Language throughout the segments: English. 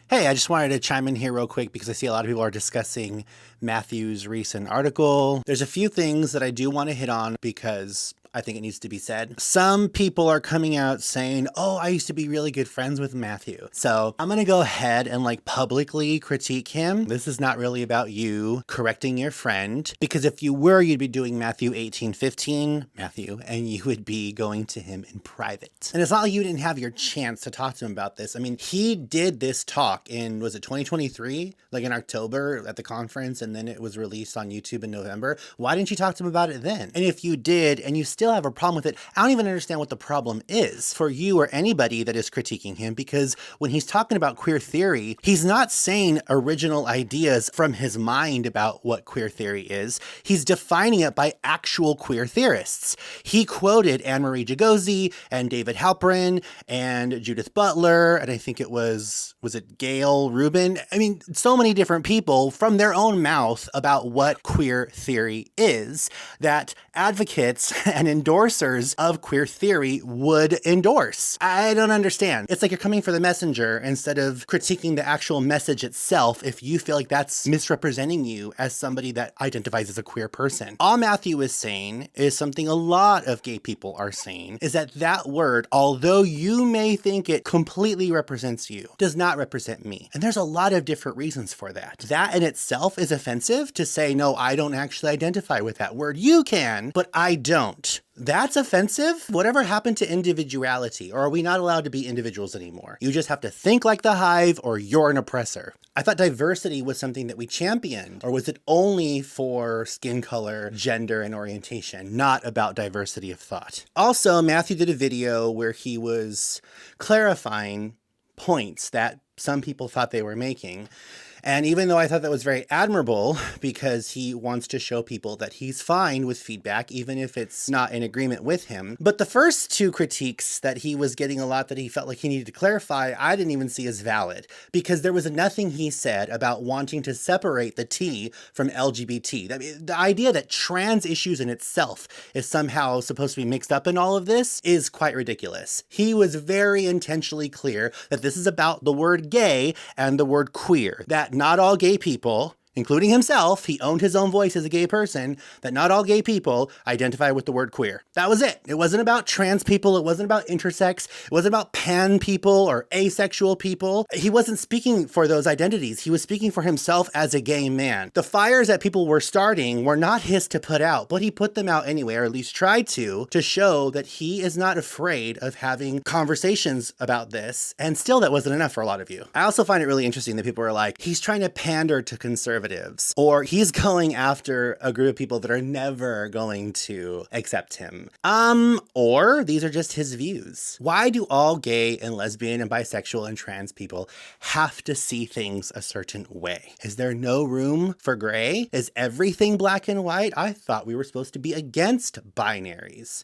Hey, I just wanted to chime in here real quick because I see a lot of people are discussing Matthew's recent article. There's a few things that I do want to hit on because I think it needs to be said. Some people are coming out saying, oh, I used to be really good friends with Matthew. So I'm going to go ahead and publicly critique him. This is not really about you correcting your friend, because if you were, you'd be doing Matthew 18:15, and you would be going to him in private. And it's not like you didn't have your chance to talk to him about this. I mean, he did this talk in, was it 2023? Like in October at the conference, and then it was released on YouTube in November. Why didn't you talk to him about it then? And if you did, and you still have a problem with it, I don't even understand what the problem is for you or anybody that is critiquing him, because when he's talking about queer theory, he's not saying original ideas from his mind about what queer theory is. He's defining it by actual queer theorists. He quoted Anne Marie Jagosi and David Halperin and Judith Butler, and I think it was it Gail Rubin? I mean, so many different people from their own mouth about what queer theory is that advocates and endorsers of queer theory would endorse. I don't understand. It's like you're coming for the messenger instead of critiquing the actual message itself if you feel like that's misrepresenting you as somebody that identifies as a queer person. All Matthew is saying is something a lot of gay people are saying, is that that word, although you may think it completely represents you, does not represent me. And there's a lot of different reasons for that. That in itself is offensive, to say, no, I don't actually identify with that word. You can, but I don't. That's offensive? Whatever happened to individuality? Or are we not allowed to be individuals anymore? You just have to think like the hive, or you're an oppressor. I thought diversity was something that we championed. Or was it only for skin color, gender, and orientation, not about diversity of thought? Also, Matthew did a video where he was clarifying points that some people thought they were making. And even though I thought that was very admirable, because he wants to show people that he's fine with feedback, even if it's not in agreement with him. But the first two critiques that he was getting a lot that he felt like he needed to clarify, I didn't even see as valid, because there was nothing he said about wanting to separate the T from LGBT. I mean, the idea that trans issues in itself is somehow supposed to be mixed up in all of this is quite ridiculous. He was very intentionally clear that this is about the word gay and the word queer, that not all gay people, including himself, he owned his own voice as a gay person, that not all gay people identify with the word queer. That was it. It wasn't about trans people. It wasn't about intersex. It wasn't about pan people or asexual people. He wasn't speaking for those identities. He was speaking for himself as a gay man. The fires that people were starting were not his to put out, but he put them out anyway, or at least tried to show that he is not afraid of having conversations about this. And still, that wasn't enough for a lot of you. I also find it really interesting that people are like, he's trying to pander to conservatives, or he's going after a group of people that are never going to accept him. Or these are just his views. Why do all gay and lesbian and bisexual and trans people have to see things a certain way? Is there no room for gray? Is everything black and white? I thought we were supposed to be against binaries.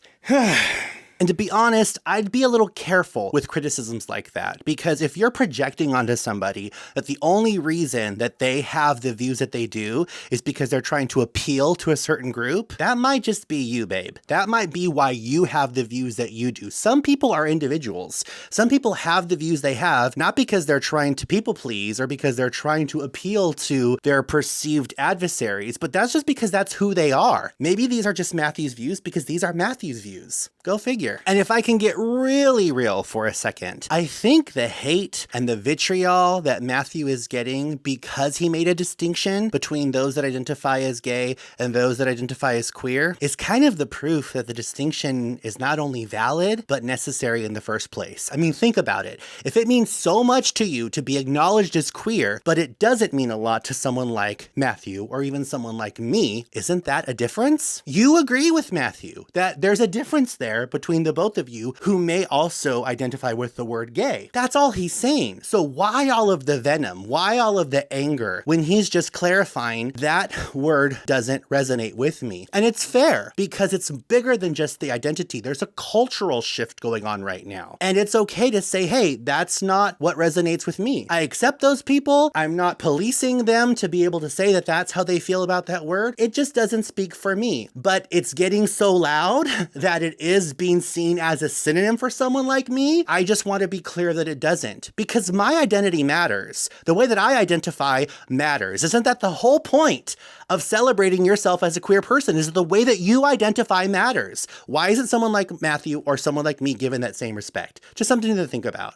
And to be honest, I'd be a little careful with criticisms like that, because if you're projecting onto somebody that the only reason that they have the views that they do is because they're trying to appeal to a certain group, that might just be you, babe. That might be why you have the views that you do. Some people are individuals. Some people have the views they have, not because they're trying to people please or because they're trying to appeal to their perceived adversaries, but that's just because that's who they are. Maybe these are just Matthew's views because these are Matthew's views. Go figure. And if I can get really real for a second, I think the hate and the vitriol that Matthew is getting because he made a distinction between those that identify as gay and those that identify as queer is kind of the proof that the distinction is not only valid, but necessary in the first place. I mean, think about it. If it means so much to you to be acknowledged as queer, but it doesn't mean a lot to someone like Matthew or even someone like me, isn't that a difference? You agree with Matthew that there's a difference there between the both of you who may also identify with the word gay. That's all he's saying. So why all of the venom? Why all of the anger when he's just clarifying that word doesn't resonate with me? And it's fair because it's bigger than just the identity. There's a cultural shift going on right now. And it's okay to say, hey, that's not what resonates with me. I accept those people. I'm not policing them to be able to say that that's how they feel about that word. It just doesn't speak for me. But it's getting so loud that it is being seen as a synonym for someone like me. I just want to be clear that it doesn't, because my identity matters. The way that I identify matters. Isn't that the whole point of celebrating yourself as a queer person, is that the way that you identify matters? Why isn't someone like Matthew or someone like me given that same respect? Just something to think about.